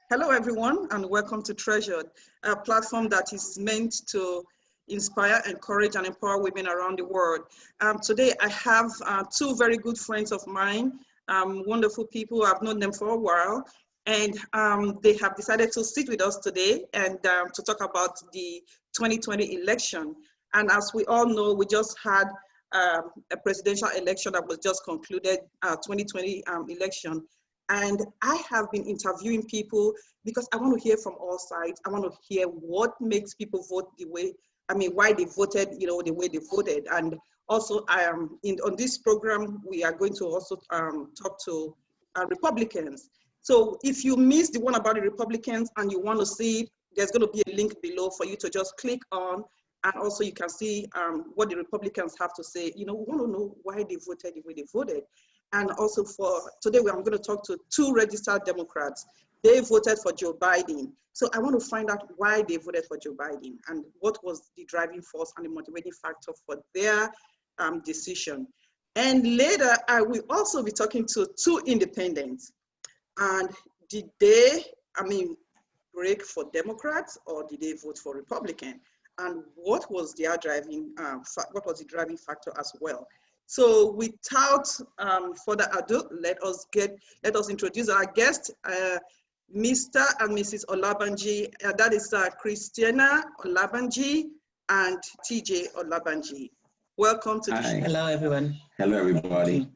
Hello, everyone, and welcome to TreasHERed, a platform that is meant to inspire, encourage, and empower women around the world. Today, I have two very good friends of mine, wonderful people. I've known them for a while, and they have decided to sit with us today and to talk about the 2020 election. And as we all know, we just had a presidential election that was just concluded, 2020 election. And I have been interviewing people because I want to hear from all sides. I want to hear what makes people vote the way, why they voted, the way they voted. And also, on this program, we are going to also talk to Republicans. So if you missed the one about the Republicans and you want to see it, there's going to be a link below for you to just click on. And also you can see what the Republicans have to say. We want to know why they voted the way they voted. And also for today, I'm going to talk to two registered Democrats. They voted for Joe Biden. So I want to find out why they voted for Joe Biden and what was the driving force and the motivating factor for their decision. And later, I will also be talking to two independents. And did they, break for Democrats or did they vote for Republican? And what was their driving, what was the driving factor as well? So without further ado, let us introduce our guest, Mr. and Mrs. Olabanji. That is Christiana Olabanji and TJ Olabanji. Welcome to the show. Hello, everyone. Hello, everybody.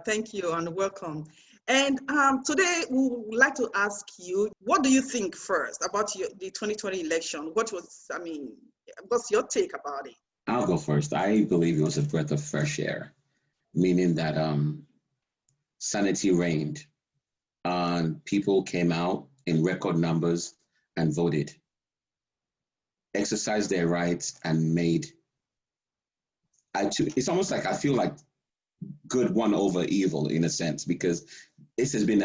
Thank you and welcome. And today we would like to ask you, what do you think first about the 2020 election? What's your take about it? I'll go first. I believe it was a breath of fresh air, meaning that sanity reigned. People came out in record numbers and voted, exercised their rights, and it's almost like I feel like good won over evil in a sense, because this has been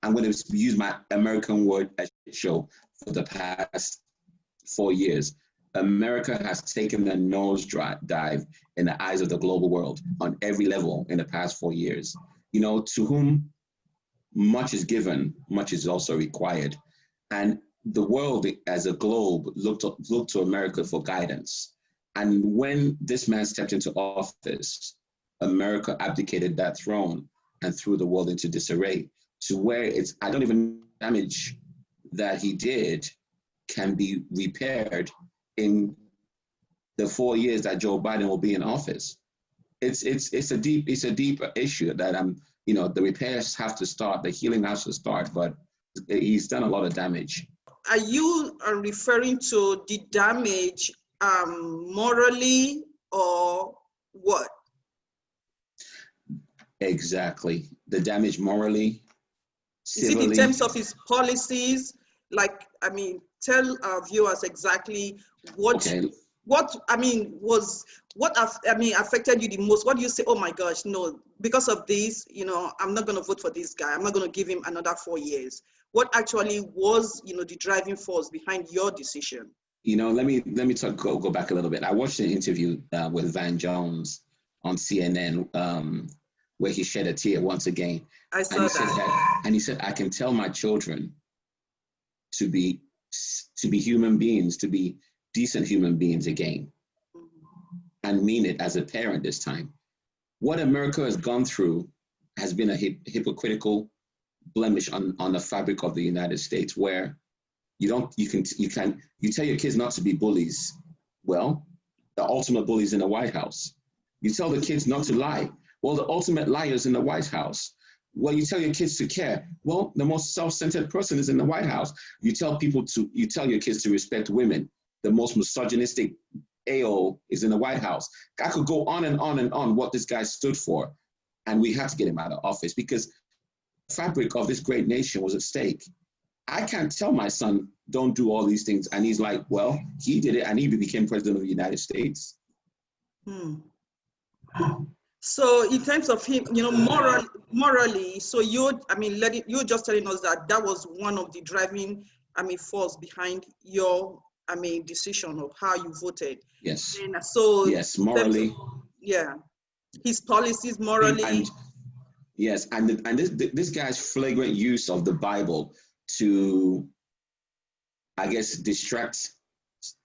I'm going to use my American word as show for the past 4 years. America has taken a nosedive in the eyes of the global world on every level in the past 4 years. To whom much is given, much is also required. And the world as a globe looked to America for guidance. And when this man stepped into office, America abdicated that throne and threw the world into disarray, to where I don't even damage that he did can be repaired in the 4 years that Joe Biden will be in office. It's a deep issue that the repairs have to start, the healing has to start, but he's done a lot of damage. Are you referring to the damage morally or what? Exactly. The damage morally, civilly. Is it in terms of his policies? Tell our viewers exactly affected you the most. What do you say? Oh my gosh, no, because of this, I'm not going to vote for this guy. I'm not going to give him another 4 years. What actually was, the driving force behind your decision? Let me go back a little bit. I watched an interview with Van Jones on CNN where he shed a tear once again. I saw that. And he said, I can tell my children to be human beings, to be decent human beings again, and mean it as a parent this time. What America has gone through has been a hypocritical blemish on the fabric of the United States, where you tell your kids not to be bullies. Well, the ultimate bully is in the White House. You tell the kids not to lie. Well, the ultimate liar is in the White House. Well, you tell your kids to care. Well, the most self-centered person is in the White House. You tell your kids to respect women. The most misogynistic AO is in the White House. I could go on and on and on what this guy stood for. And we had to get him out of office because the fabric of this great nation was at stake. I can't tell my son, don't do all these things. And he's like, well, he did it and he became president of the United States. So in terms of him, morally, so you're just telling us that was one of the driving, force behind your, decision of how you voted. Yes. And so yes, morally. His policies morally. Yes, and this guy's flagrant use of the Bible to, I guess, distract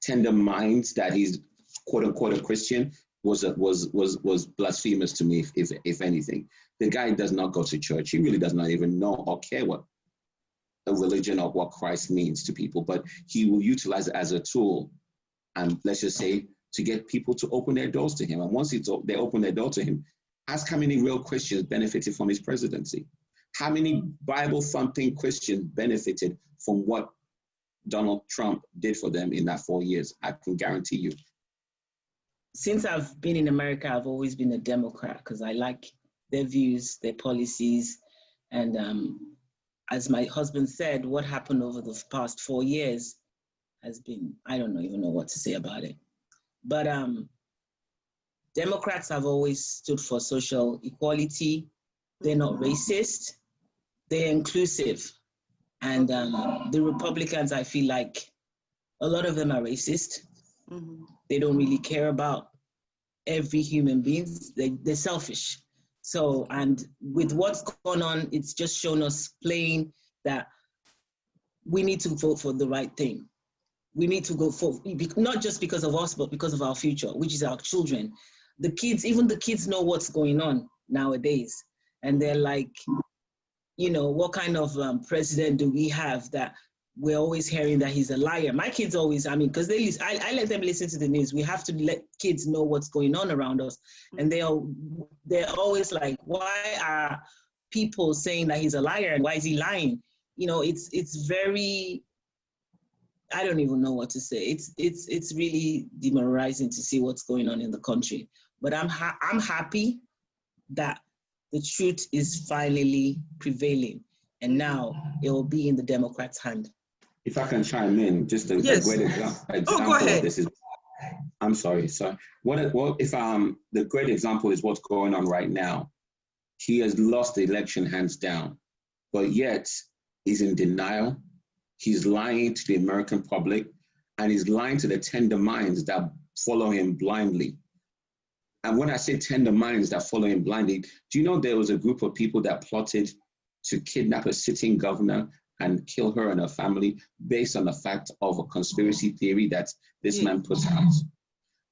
tender minds that he's quote unquote a Christian was blasphemous to me, if anything. The guy does not go to church. He really does not even know or care what a religion or what Christ means to people, but he will utilize it as a tool, and let's just say, to get people to open their doors to him. And once they open their door to him, ask how many real Christians benefited from his presidency. How many Bible-thumping Christians benefited from what Donald Trump did for them in that 4 years? I can guarantee you. Since I've been in America, I've always been a Democrat because I like their views, their policies. And as my husband said, what happened over the past 4 years has been, I don't even know what to say about it. But Democrats have always stood for social equality. They're not racist. They're inclusive. And the Republicans, I feel like a lot of them are racist. Mm-hmm. They don't really care about every human being. They're selfish. So, and with what's going on, it's just shown us plain that we need to vote for the right thing. We need to go for, not just because of us, but because of our future, which is our children. The kids, even the kids know what's going on nowadays. And they're like, you know, what kind of president do we have that we're always hearing that he's a liar? My kids always, I mean, because I let them listen to the news. We have to let kids know what's going on around us. And they're always like, why are people saying that he's a liar and why is he lying? You know, it's very, I don't even know what to say. It's really demoralizing to see what's going on in the country. But I'm happy that the truth is finally prevailing, and now it will be in the Democrats' hand. If I can chime in, just a great example go ahead. of this is, I'm sorry, sir. What if the great example is what's going on right now? He has lost the election hands down, but yet he's in denial. He's lying to the American public, and he's lying to the tender minds that follow him blindly. And when I say tender minds that follow him blindly, do you know there was a group of people that plotted to kidnap a sitting governor and kill her and her family based on the fact of a conspiracy theory that this man puts out?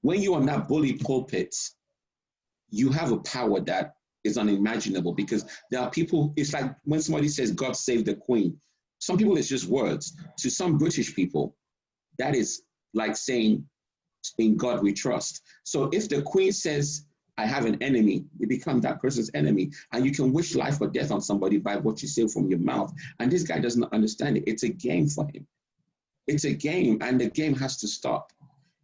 When you're on that bully pulpit, you have a power that is unimaginable, because there are people, it's like when somebody says, God save the Queen. Some people, it's just words. To some British people, that is like saying, in God we trust. So if the Queen says, I have an enemy, you become that person's enemy. And you can wish life or death on somebody by what you say from your mouth. And this guy doesn't understand it. It's a game for him. It's a game, and the game has to stop.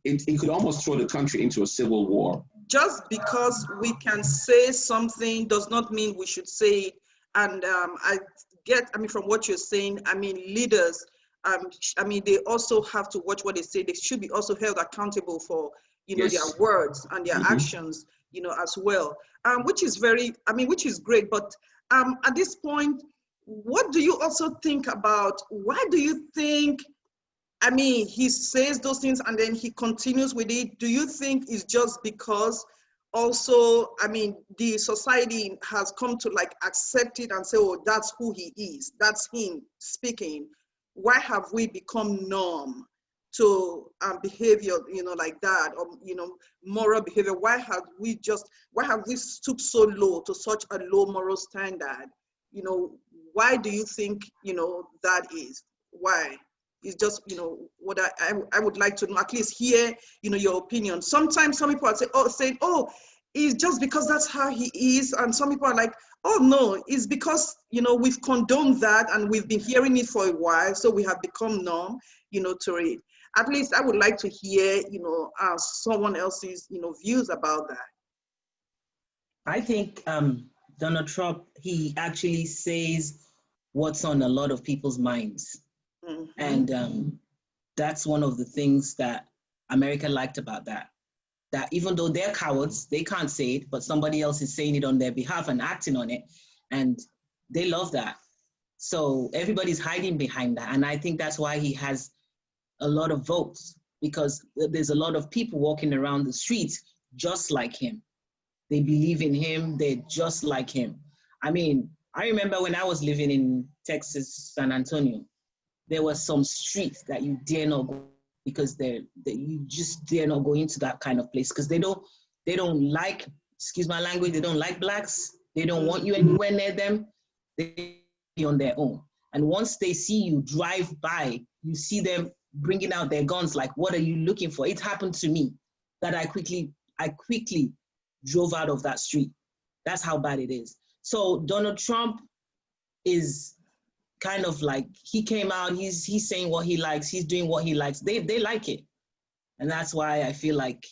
It could almost throw the country into a civil war. Just because we can say something does not mean we should say it. And from what you're saying, leaders, they also have to watch what they say. They should be also held accountable for, their words and their actions, as well. Which is which is great. But at this point, what do you also think about, why do you think, he says those things and then he continues with it? Do you think it's just because also, the society has come to accept it and say, oh, that's who he is, that's him speaking? Why have we become numb to behavior, like that, or, moral behavior? Why have we stooped so low to such a low moral standard? Why do you think, that is? Why? It's just, what I would like to know, at least hear, your opinion. Sometimes some people are saying, oh, it's just because that's how he is. And some people are like, oh no, it's because, we've condoned that and we've been hearing it for a while. So we have become numb, to it. At least I would like to hear, someone else's, views about that. I think Donald Trump, he actually says what's on a lot of people's minds. Mm-hmm. And that's one of the things that America liked about that even though they're cowards, they can't say it, but somebody else is saying it on their behalf and acting on it. And they love that. So everybody's hiding behind that. And I think that's why he has a lot of votes, because there's a lot of people walking around the streets just like him. They believe in him. They're just like him. I remember when I was living in Texas, San Antonio, there were some streets that you dare not go because you just dare not go into that kind of place because they don't like, excuse my language, they don't like blacks. They don't want you anywhere near them. They be on their own. And once they see you drive by, you see them bringing out their guns like, what are you looking for? It happened to me that I quickly drove out of that street. That's how bad it is. So Donald Trump is kind of like, he came out, he's saying what he likes, he's doing what he likes. They like it. And that's why I feel like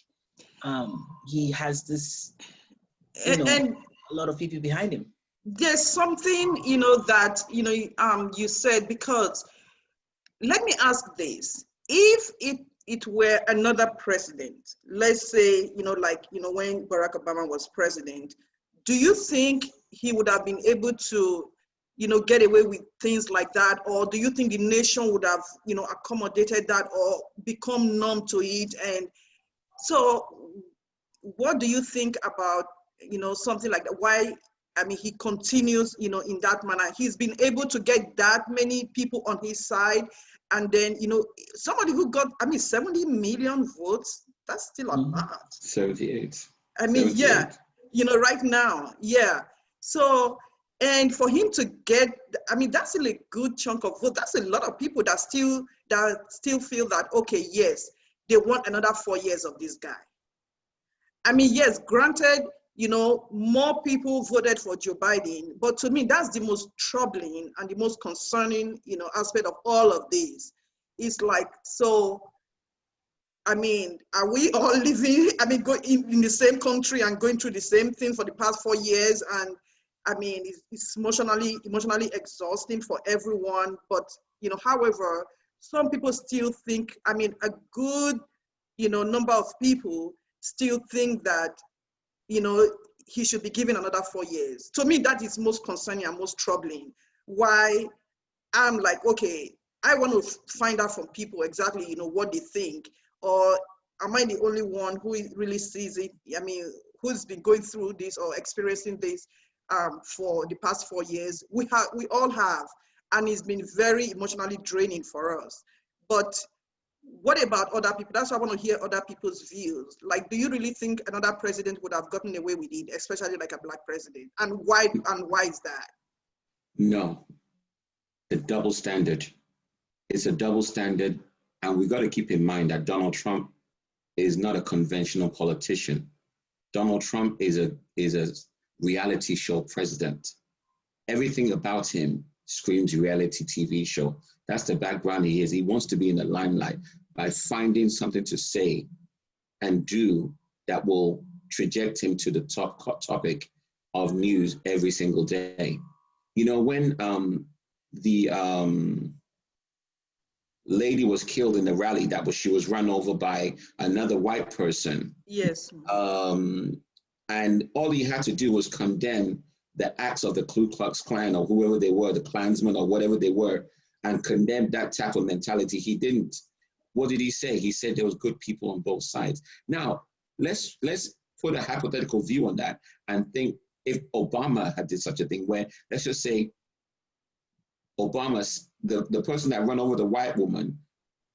he has this, and a lot of people behind him. There's something, that, you said, because let me ask this. If it were another president, let's say, when Barack Obama was president, do you think he would have been able to, get away with things like that? Or do you think the nation would have, accommodated that or become numb to it? And so what do you think about, something like that? Why, he continues, in that manner. He's been able to get that many people on his side. And then, somebody who got, 70 million votes, that's still a lot. 78. Yeah, right now, yeah. So, and for him to get, that's still a good chunk of vote. That's a lot of people that still feel that, okay, yes, they want another 4 years of this guy. Yes, granted, more people voted for Joe Biden, but to me, that's the most troubling and the most concerning, aspect of all of this. It's like, so, are we all living, going in the same country and going through the same thing for the past 4 years? And it's emotionally exhausting for everyone. But, however, some people still think, a good, number of people still think that, he should be given another 4 years. To me, that is most concerning and most troubling. Why I'm like, okay, I want to find out from people exactly, what they think. Or am I the only one who really sees it? Who's been going through this or experiencing this for the past 4 years? We all have, and it's been very emotionally draining for us. But what about other people? That's why I want to hear other people's views. Like, do you really think another president would have gotten away with it, especially like a black president? And why is that? No, the double standard. It's a double standard. And we got to keep in mind that Donald Trump is not a conventional politician. Donald Trump is a reality show president. Everything about him screams reality TV show. That's the background he is. He wants to be in the limelight by finding something to say and do that will traject him to the top topic of news every single day. When the lady was killed in the rally, she was run over by another white person. Yes. And all he had to do was condemn the acts of the Ku Klux Klan or whoever they were, the Klansmen or whatever they were, and condemn that type of mentality. He didn't. What did he say? He said there was good people on both sides. Now, let's put a hypothetical view on that and think if Obama had did such a thing where, let's just say, Obama's, the person that ran over the white woman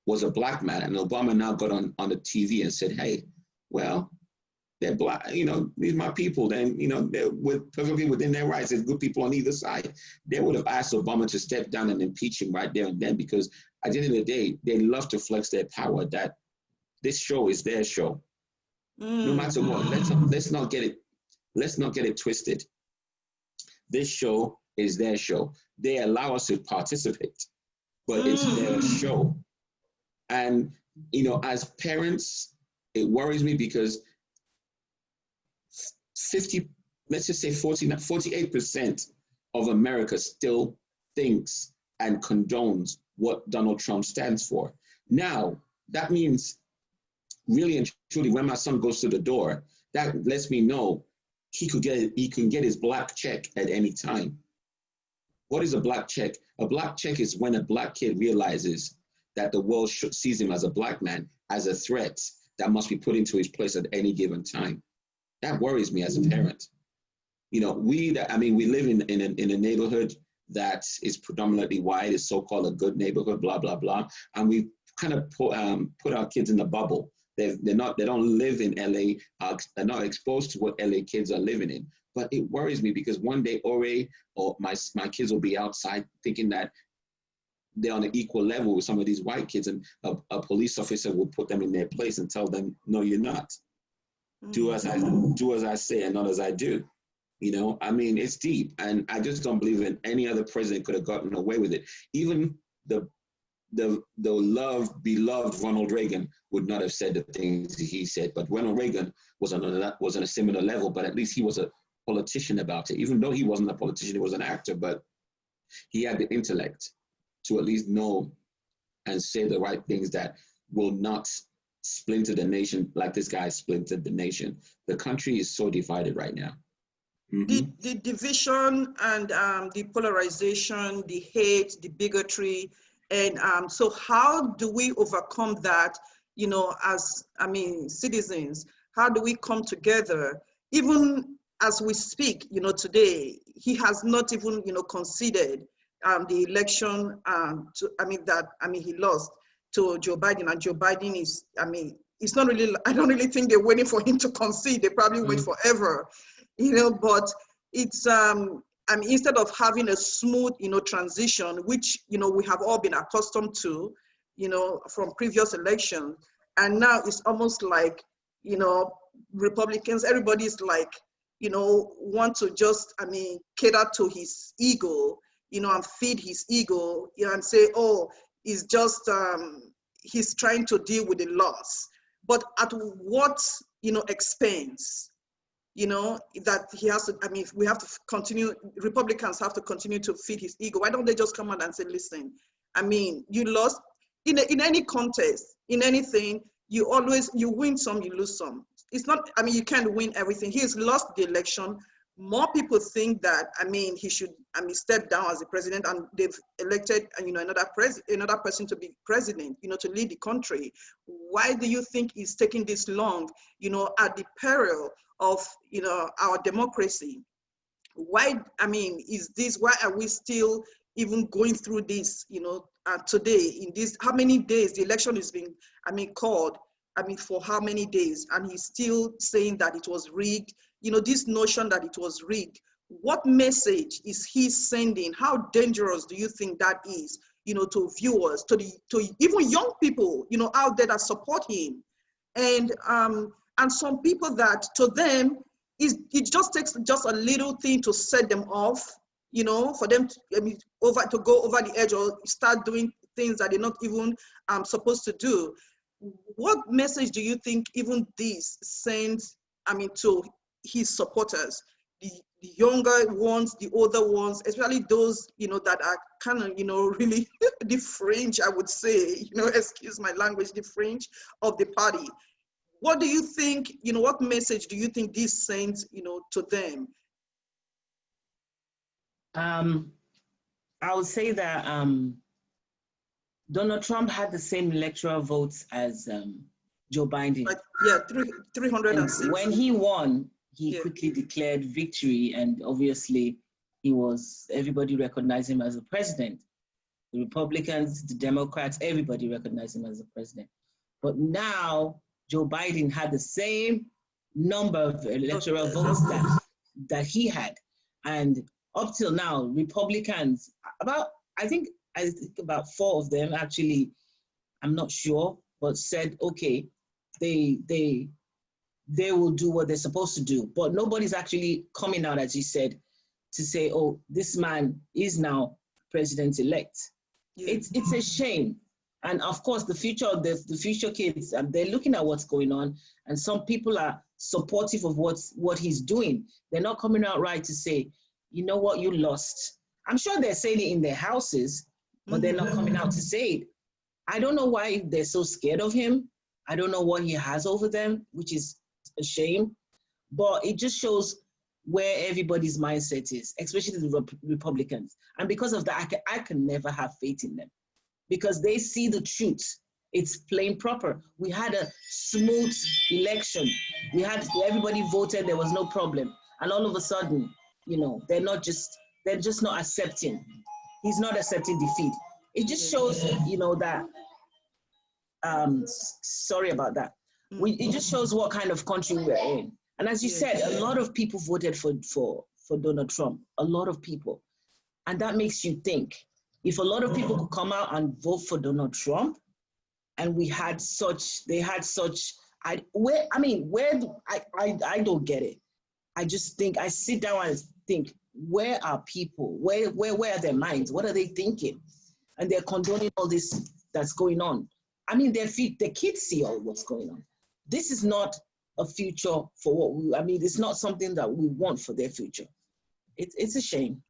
was a black man, and Obama now got on the TV and said, hey, well, they're black, these are my people, then, they're perfectly within their rights. There's good people on either side. They would have asked Obama to step down and impeach him right there and then, because at the end of the day, they love to flex their power that this show is their show. No matter what, let's not get it twisted. This show is their show. They allow us to participate, but it's their show. And, as parents, it worries me because 48% of America still thinks and condones what Donald Trump stands for. Now, that means really and truly, when my son goes to the door, that lets me know he can get his black check at any time. What is a black check? A black check is when a black kid realizes that the world sees him as a black man, as a threat that must be put into his place at any given time. That worries me as a parent. We live in a neighborhood that is predominantly white, is so-called a good neighborhood, blah, blah, blah. And we kind of put our kids in a bubble. They don't live in LA, they're not exposed to what LA kids are living in. But it worries me because one day Ore or my kids will be outside thinking that they're on an equal level with some of these white kids, and a police officer will put them in their place and tell them, no, you're not. Do as I say and not as I do. You know, I mean, it's deep, and I just don't believe in any other president could have gotten away with it. Even the beloved Ronald Reagan would not have said the things he said, but Ronald Reagan was on a similar level, but at least he was a politician about it. Even though he wasn't a politician, he was an actor, but he had the intellect to at least know and say the right things that will not splinter the nation like this guy splintered the nation. The country is so divided right now. Mm-hmm. The division and the polarization, the hate, the bigotry, and so how do we overcome that, you know, as, I mean, citizens? How do we come together? Even as we speak, you know, today, he has not even, you know, conceded the election he lost to Joe Biden, and Joe Biden is, I mean, it's not really, I don't really think they're waiting for him to concede. They probably wait forever, you know, but it's, I mean, instead of having a smooth, you know, transition, which, you know, we have all been accustomed to, you know, from previous elections, and now it's almost like, you know, Republicans, everybody's like, you know, want to just, I mean, cater to his ego, you know, and feed his ego, you know, and say, oh, it's just, he's trying to deal with the loss. But at what, you know, expense, you know, that he has to, I mean, we have to continue, Republicans have to continue to feed his ego. Why don't they just come out and say, listen, I mean, you lost, in any contest, in anything, you win some, you lose some. It's not, I mean, you can't win everything. He has lost the election. More people think that, I mean, he should, I mean, step down as the president, and they've elected, you know, another person to be president, you know, to lead the country. Why do you think it's taking this long, you know, at the peril of, you know, our democracy? Why, I mean, why are we still even going through this, you know, today, in this, how many days the election is being, I mean, called, I mean, for how many days, and he's still saying that it was rigged, you know, this notion that it was rigged. What message is he sending? How dangerous do you think that is, you know, to viewers, to even young people, you know, out there that support him? And some people that, to them, it just takes just a little thing to set them off, you know, for them to, I mean, to go over the edge or start doing things that they're not even supposed to do. What message do you think even this sends, I mean, to his supporters, the younger ones, the older ones, especially those, you know, that are kind of, you know, really the fringe, I would say, you know, excuse my language, the fringe of the party? What do you think, you know, what message do you think this sends, you know, to them? I would say that Donald Trump had the same electoral votes as Joe Biden. Like, yeah, 306. And when he won, he quickly declared victory, and obviously everybody recognized him as the president. The Republicans, the Democrats, everybody recognized him as the president. But now Joe Biden had the same number of electoral votes that he had. And up till now, Republicans, I think about 4 of them actually, I'm not sure, but said, okay, they will do what they're supposed to do. But nobody's actually coming out, as you said, to say, oh, this man is now president-elect. Yeah. It's a shame. And of course, the future kids, they're looking at what's going on, and some people are supportive of what he's doing. They're not coming out right to say, you know what, you lost. I'm sure they're saying it in their houses, but they're not coming out to say it. I don't know why they're so scared of him. I don't know what he has over them, which is a shame, but it just shows where everybody's mindset is, especially the Republicans. And because of that, I can never have faith in them, because they see the truth. It's plain proper. We had a smooth election. Everybody voted, there was no problem. And all of a sudden, you know, they're they're just not accepting. He's not accepting defeat. It just shows, you know, that, sorry about that. It just shows what kind of country we're in. And as you said, a lot of people voted for Donald Trump, a lot of people. And that makes you think, if a lot of people could come out and vote for Donald Trump, and they had such, I don't get it. I just think, I sit down and think, where are people? Where are their minds? What are they thinking? And they're condoning all this that's going on. I mean, their kids see all what's going on. This is not a future for it's not something that we want for their future. It's a shame.